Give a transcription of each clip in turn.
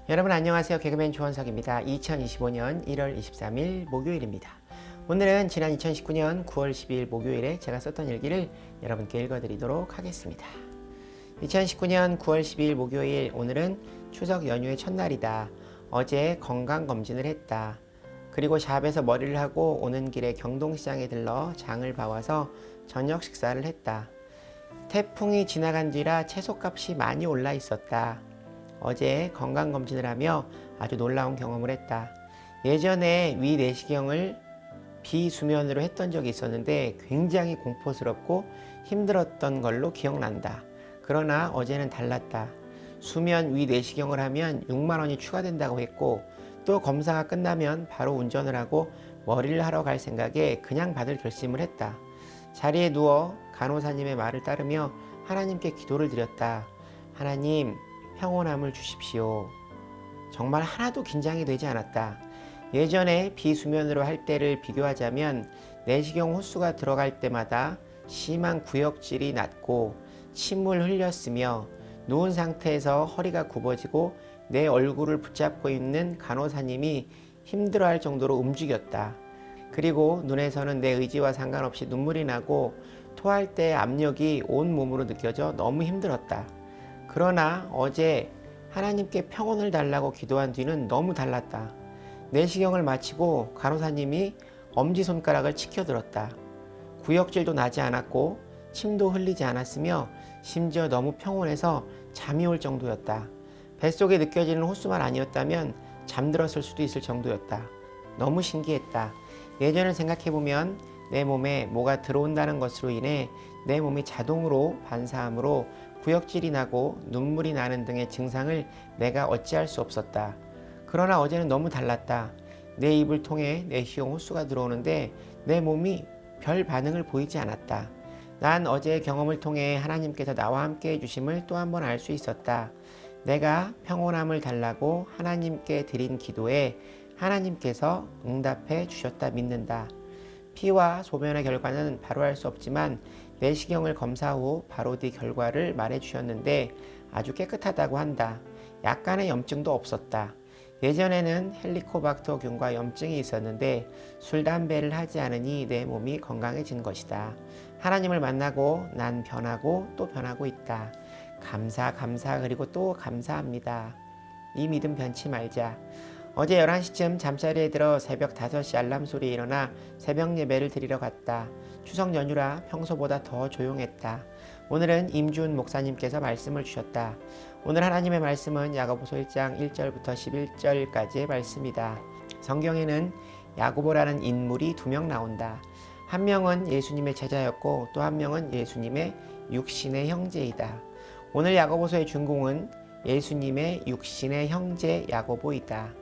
여러분 안녕하세요. 개그맨 조원석입니다. 2025년 1월 23일 목요일입니다. 오늘은 지난 2019년 9월 12일 목요일에 제가 썼던 일기를 여러분께 읽어드리도록 하겠습니다. 2019년 9월 12일 목요일, 오늘은 추석 연휴의 첫날이다. 어제 건강검진을 했다. 그리고 샵에서 머리를 하고 오는 길에 경동시장에 들러 장을 봐와서 저녁 식사를 했다. 태풍이 지나간 뒤라 채소값이 많이 올라 있었다. 어제 건강검진을 하며 아주 놀라운 경험을 했다. 예전에 위 내시경을 비수면으로 했던 적이 있었는데 굉장히 공포스럽고 힘들었던 걸로 기억난다. 그러나 어제는 달랐다. 수면 위 내시경을 하면 6만 원이 추가된다고 했고, 또 검사가 끝나면 바로 운전을 하고 머리를 하러 갈 생각에 그냥 받을 결심을 했다. 자리에 누워 간호사님의 말을 따르며 하나님께 기도를 드렸다. 하나님, 평온함을 주십시오. 정말 하나도 긴장이 되지 않았다. 예전에 비수면으로 할 때를 비교하자면 내시경 호수가 들어갈 때마다 심한 구역질이 났고 침을 흘렸으며, 누운 상태에서 허리가 굽어지고 내 얼굴을 붙잡고 있는 간호사님이 힘들어할 정도로 움직였다. 그리고 눈에서는 내 의지와 상관없이 눈물이 나고 토할 때 압력이 온 몸으로 느껴져 너무 힘들었다. 그러나 어제 하나님께 평온을 달라고 기도한 뒤는 너무 달랐다. 내시경을 마치고 간호사님이 엄지손가락을 치켜들었다. 구역질도 나지 않았고 침도 흘리지 않았으며 심지어 너무 평온해서 잠이 올 정도였다. 뱃속에 느껴지는 호수만 아니었다면 잠들었을 수도 있을 정도였다. 너무 신기했다. 예전을 생각해보면 내 몸에 뭐가 들어온다는 것으로 인해 내 몸이 자동으로 반사함으로 구역질이 나고 눈물이 나는 등의 증상을 내가 어찌할 수 없었다. 그러나 어제는 너무 달랐다. 내 입을 통해 내시경 호수가 들어오는데 내 몸이 별 반응을 보이지 않았다. 난 어제의 경험을 통해 하나님께서 나와 함께 해주심을 또 한 번 알 수 있었다. 내가 평온함을 달라고 하나님께 드린 기도에 하나님께서 응답해 주셨다 믿는다. 피와 소변의 결과는 바로 알 수 없지만 내시경을 검사 후 바로 뒤 결과를 말해 주셨는데 아주 깨끗하다고 한다. 약간의 염증도 없었다. 예전에는 헬리코박터균과 염증이 있었는데 술, 담배를 하지 않으니 내 몸이 건강해진 것이다. 하나님을 만나고 난 변하고 또 변하고 있다. 감사 그리고 또 감사합니다. 이 믿음 변치 말자. 어제 11시쯤 잠자리에 들어 새벽 5시 알람 소리에 일어나 새벽 예배를 드리러 갔다. 추석 연휴라 평소보다 더 조용했다. 오늘은 임준 목사님께서 말씀을 주셨다. 오늘 하나님의 말씀은 야고보서 1장 1절부터 11절까지의 말씀이다. 성경에는 야고보라는 인물이 2명 나온다. 한 명은 예수님의 제자였고 또 한 명은 예수님의 육신의 형제이다. 오늘 야고보서의 주인공은 예수님의 육신의 형제 야고보이다.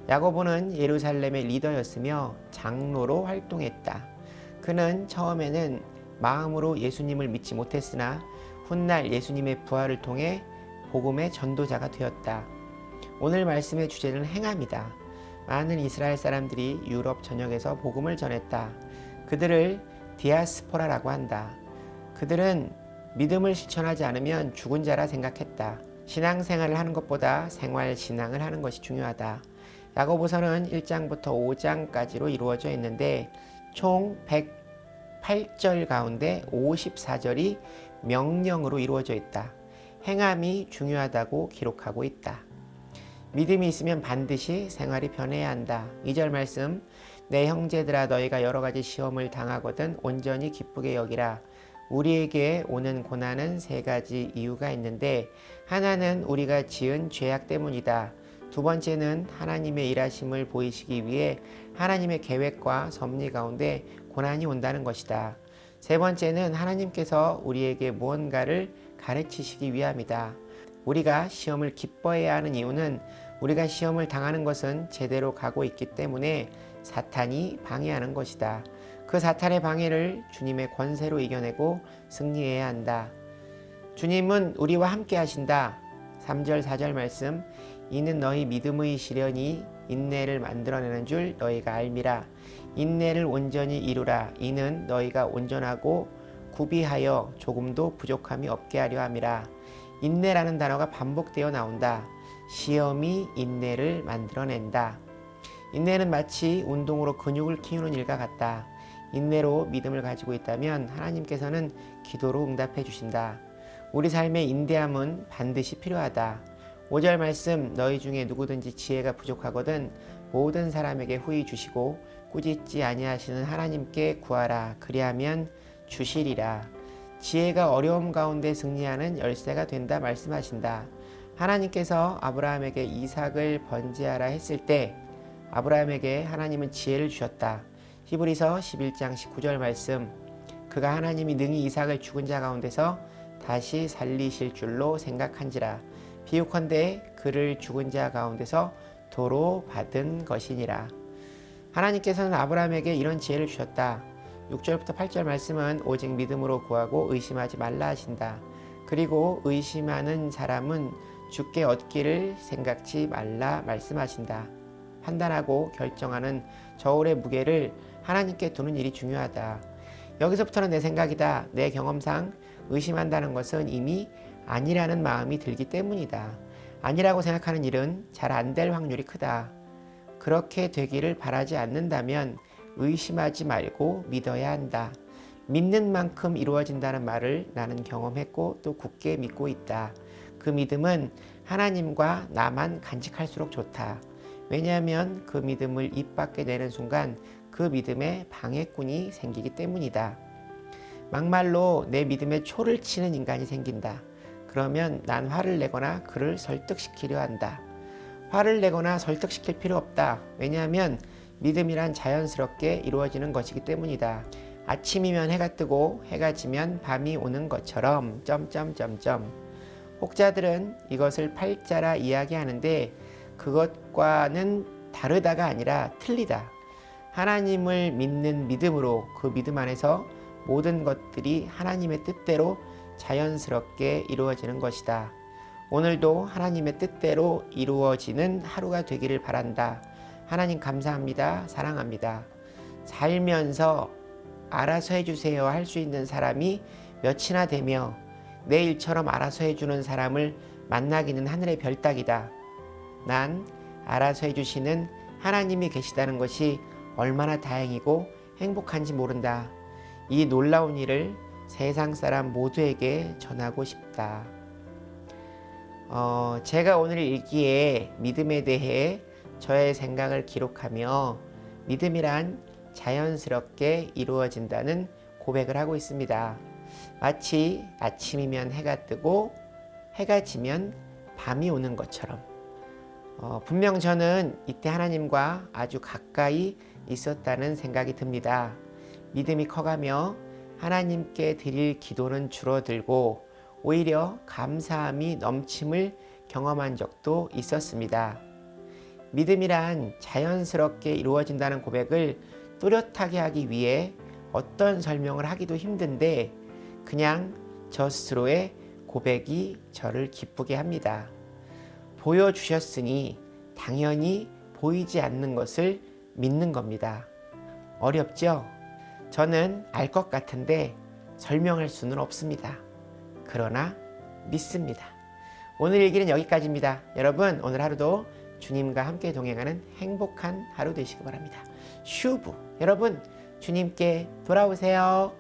야고보는 예루살렘의 리더였으며 장로로 활동했다. 그는 처음에는 마음으로 예수님을 믿지 못했으나 훗날 예수님의 부활을 통해 복음의 전도자가 되었다. 오늘 말씀의 주제는 행함이다. 많은 이스라엘 사람들이 유럽 전역에서 복음을 전했다. 그들을 디아스포라라고 한다. 그들은 믿음을 실천하지 않으면 죽은 자라 생각했다. 신앙생활을 하는 것보다 생활신앙을 하는 것이 중요하다. 야고보서는 1장부터 5장까지로 이루어져 있는데 총 108절 가운데 54절이 명령으로 이루어져 있다. 행함이 중요하다고 기록하고 있다. 믿음이 있으면 반드시 생활이 변해야 한다. 2절 말씀, 내 형제들아 너희가 여러 가지 시험을 당하거든 온전히 기쁘게 여기라. 우리에게 오는 고난은 3가지 이유가 있는데, 하나는 우리가 지은 죄악 때문이다. 두 번째는 하나님의 일하심을 보이시기 위해 하나님의 계획과 섭리 가운데 고난이 온다는 것이다. 세 번째는 하나님께서 우리에게 무언가를 가르치시기 위함이다. 우리가 시험을 기뻐해야 하는 이유는 우리가 시험을 당하는 것은 제대로 가고 있기 때문에 사탄이 방해하는 것이다. 그 사탄의 방해를 주님의 권세로 이겨내고 승리해야 한다. 주님은 우리와 함께 하신다. 3절 4절 말씀, 이는 너희 믿음의 시련이 인내를 만들어내는 줄 너희가 알미라. 인내를 온전히 이루라. 이는 너희가 온전하고 구비하여 조금도 부족함이 없게 하려 함이라. 인내라는 단어가 반복되어 나온다. 시험이 인내를 만들어낸다. 인내는 마치 운동으로 근육을 키우는 일과 같다. 인내로 믿음을 가지고 있다면 하나님께서는 기도로 응답해 주신다. 우리 삶의 인내함은 반드시 필요하다. 5절 말씀, 너희 중에 누구든지 지혜가 부족하거든 모든 사람에게 후히 주시고 꾸짖지 아니하시는 하나님께 구하라. 그리하면 주시리라. 지혜가 어려움 가운데 승리하는 열쇠가 된다 말씀하신다. 하나님께서 아브라함에게 이삭을 번제하라 했을 때 아브라함에게 하나님은 지혜를 주셨다. 히브리서 11장 19절 말씀, 그가 하나님이 능히 이삭을 죽은 자 가운데서 다시 살리실 줄로 생각한지라. 비유컨대 그를 죽은 자 가운데서 도로 받은 것이니라. 하나님께서는 아브라함에게 이런 지혜를 주셨다. 6절부터 8절 말씀은 오직 믿음으로 구하고 의심하지 말라 하신다. 그리고 의심하는 사람은 주께 얻기를 생각지 말라 말씀하신다. 판단하고 결정하는 저울의 무게를 하나님께 두는 일이 중요하다. 여기서부터는 내 생각이다. 내 경험상 의심한다는 것은 이미 아니라는 마음이 들기 때문이다. 아니라고 생각하는 일은 잘 안 될 확률이 크다. 그렇게 되기를 바라지 않는다면 의심하지 말고 믿어야 한다. 믿는 만큼 이루어진다는 말을 나는 경험했고 또 굳게 믿고 있다. 그 믿음은 하나님과 나만 간직할수록 좋다. 왜냐하면 그 믿음을 입 밖에 내는 순간 그 믿음에 방해꾼이 생기기 때문이다. 막말로 내 믿음에 초를 치는 인간이 생긴다. 그러면 난 화를 내거나 그를 설득시키려 한다. 화를 내거나 설득시킬 필요 없다. 왜냐하면 믿음이란 자연스럽게 이루어지는 것이기 때문이다. 아침이면 해가 뜨고 해가 지면 밤이 오는 것처럼 혹자들은 이것을 팔자라 이야기하는데 그것과는 다르다가 아니라 틀리다. 하나님을 믿는 믿음으로 그 믿음 안에서 모든 것들이 하나님의 뜻대로 자연스럽게 이루어지는 것이다. 오늘도 하나님의 뜻대로 이루어지는 하루가 되기를 바란다. 하나님 감사합니다. 사랑합니다. 살면서 알아서 해주세요 할 수 있는 사람이 몇이나 되며 내 일처럼 알아서 해주는 사람을 만나기는 하늘의 별따기다. 난 알아서 해주시는 하나님이 계시다는 것이 얼마나 다행이고 행복한지 모른다. 이 놀라운 일을 세상 사람 모두에게 전하고 싶다. 제가 오늘 일기에 믿음에 대해 저의 생각을 기록하며 믿음이란 자연스럽게 이루어진다는 고백을 하고 있습니다. 마치 아침이면 해가 뜨고 해가 지면 밤이 오는 것처럼 분명 저는 이때 하나님과 아주 가까이 있었다는 생각이 듭니다. 믿음이 커가며 하나님께 드릴 기도는 줄어들고 오히려 감사함이 넘침을 경험한 적도 있었습니다. 믿음이란 자연스럽게 이루어진다는 고백을 뚜렷하게 하기 위해 어떤 설명을 하기도 힘든데 그냥 저 스스로의 고백이 저를 기쁘게 합니다. 보여주셨으니 당연히 보이지 않는 것을 믿는 겁니다. 어렵죠? 저는 알 것 같은데 설명할 수는 없습니다. 그러나 믿습니다. 오늘 일기는 여기까지입니다. 여러분 오늘 하루도 주님과 함께 동행하는 행복한 하루 되시기 바랍니다. 슈브 여러분 주님께 돌아오세요.